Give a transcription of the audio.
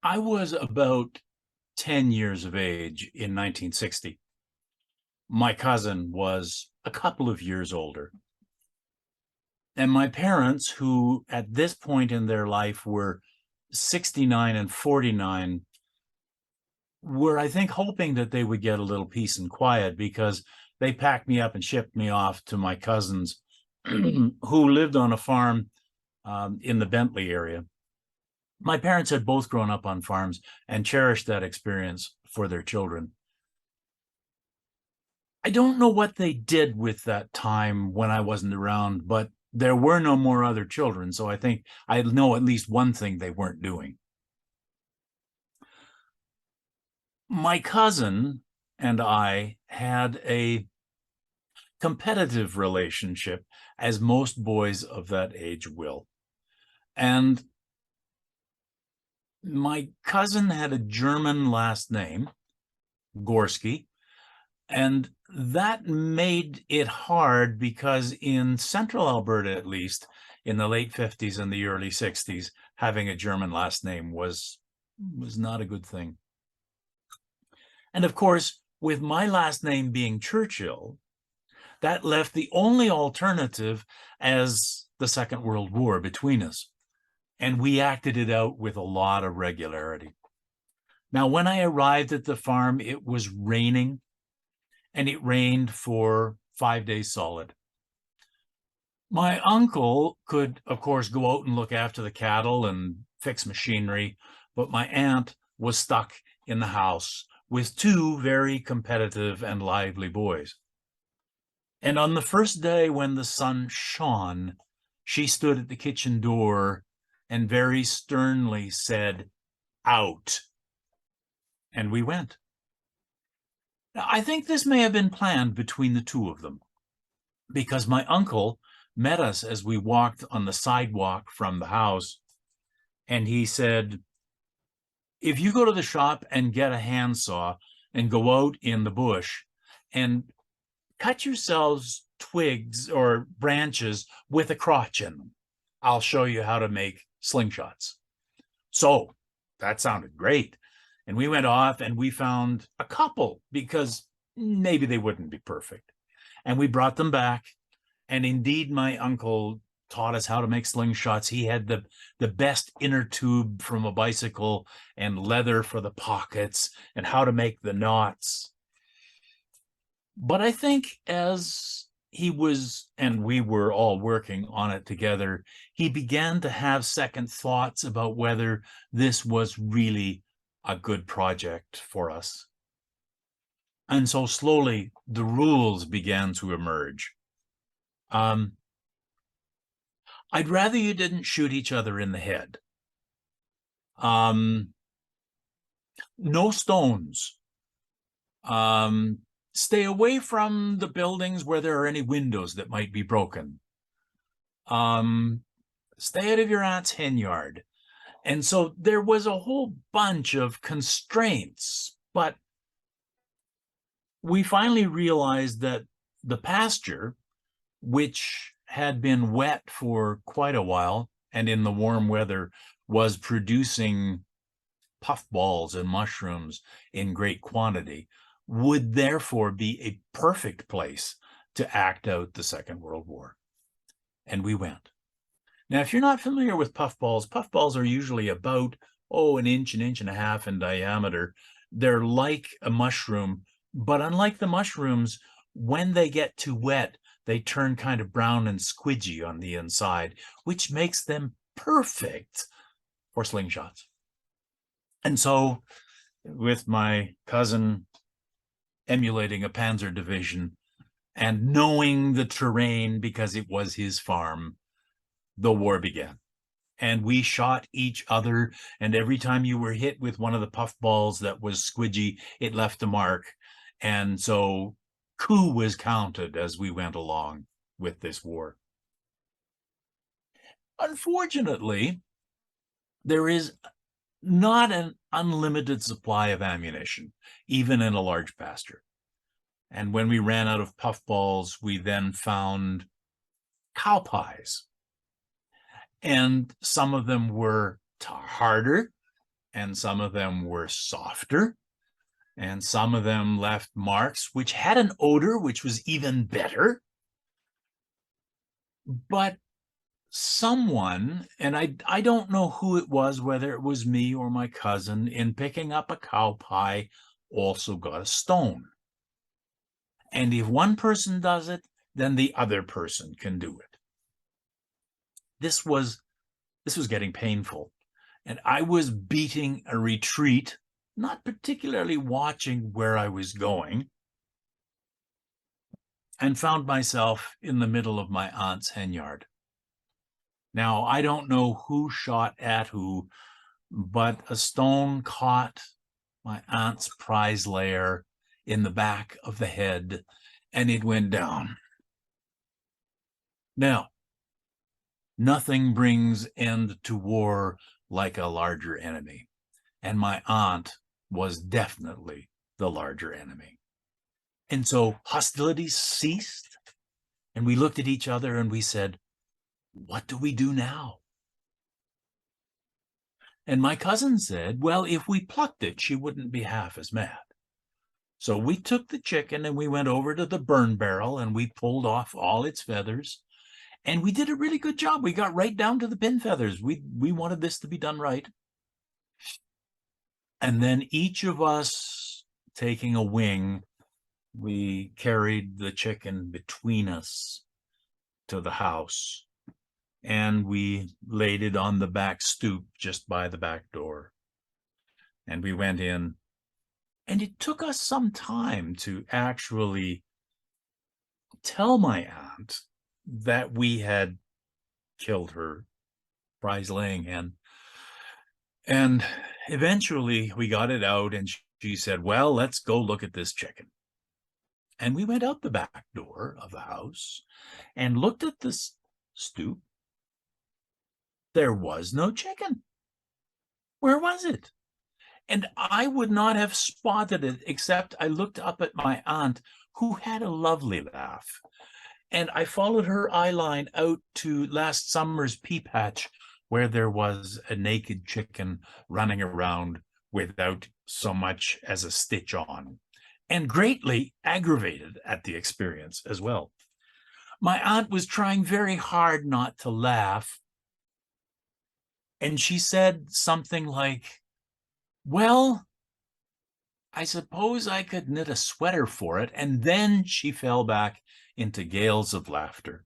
I was about 10 years of age in 1960. My cousin was a couple of years older. And my parents, who at this point in their life were 69 and 49, were, I think, hoping that they would get a little peace and quiet because they packed me up and shipped me off to my cousins who lived on a farm in the Bentley area. My parents had both grown up on farms and cherished that experience for their children. I don't know what they did with that time when I wasn't around, but there were no more other children. So I think I know at least one thing they weren't doing. My cousin and I had a competitive relationship, as most boys of that age will. And my cousin had a German last name, Gorski, and that made it hard because in central Alberta, at least in the late 50s and the early 60s, having a German last name was not a good thing. And of course, with my last name being Churchill, that left the only alternative as the Second World War between us. And we acted it out with a lot of regularity. Now, when I arrived at the farm, it was raining, and it rained for 5 days solid. My uncle could, of course, go out and look after the cattle and fix machinery, but my aunt was stuck in the house with two very competitive and lively boys. And on the first day when the sun shone, she stood at the kitchen door and very sternly said, "Out." And we went. Now, I think this may have been planned between the two of them, because my uncle met us as we walked on the sidewalk from the house, and he said, "If you go to the shop and get a handsaw and go out in the bush and cut yourselves twigs or branches with a crotch in them, I'll show you how to make slingshots." So that sounded great. And we went off and we found a couple because maybe they wouldn't be perfect. And we brought them back. And indeed, my uncle taught us how to make slingshots. He had the best inner tube from a bicycle and leather for the pockets and how to make the knots. But I think as he was, and we were all working on it together, he began to have second thoughts about whether this was really a good project for us. And so slowly the rules began to emerge. I'd rather you didn't shoot each other in the head. No stones. Stay away from the buildings where there are any windows that might be broken. Stay out of your aunt's hen yard. And so there was a whole bunch of constraints, but we finally realized that the pasture, which had been wet for quite a while and in the warm weather was producing puffballs and mushrooms in great quantity, would therefore be a perfect place to act out the Second World War. And we went. Now, if you're not familiar with puffballs are usually about, an inch and a half in diameter. They're like a mushroom, but unlike the mushrooms, when they get too wet, they turn kind of brown and squidgy on the inside, which makes them perfect for slingshots. And so, with my cousin emulating a Panzer division and knowing the terrain because it was his farm, the war began. And we shot each other, and every time you were hit with one of the puffballs that was squidgy, it left a mark. And so coup was counted as we went along with this war. Unfortunately, there is not an unlimited supply of ammunition, even in a large pasture. And when we ran out of puffballs, we then found cow pies. And some of them were harder and some of them were softer, and some of them left marks which had an odor which was even better. But someone, and I don't know who it was, whether it was me or my cousin, in picking up a cow pie, also got a stone. And if one person does it, then the other person can do it. This was getting painful. And I was beating a retreat, not particularly watching where I was going, and found myself in the middle of my aunt's henyard. Now, I don't know who shot at who, but a stone caught my aunt's prize layer in the back of the head, and it went down. Now, nothing brings end to war like a larger enemy, and my aunt was definitely the larger enemy. And so hostilities ceased, and we looked at each other and we said, what do we do now? And my cousin said, well, if we plucked it, she wouldn't be half as mad. So we took the chicken and we went over to the burn barrel and we pulled off all its feathers. And we did a really good job. We got right down to the pin feathers. We wanted this to be done right. And then each of us taking a wing, we carried the chicken between us to the house. And we laid it on the back stoop just by the back door. And we went in. And it took us some time to actually tell my aunt that we had killed her prize laying hen. And eventually we got it out and she said, well, let's go look at this chicken. And we went out the back door of the house and looked at this stoop. There was no chicken. Where was it? And I would not have spotted it, except I looked up at my aunt, who had a lovely laugh. And I followed her eye line out to last summer's peep hatch, where there was a naked chicken running around without so much as a stitch on, and greatly aggravated at the experience as well. My aunt was trying very hard not to laugh, and she said something like, well, I suppose I could knit a sweater for it. And then she fell back into gales of laughter.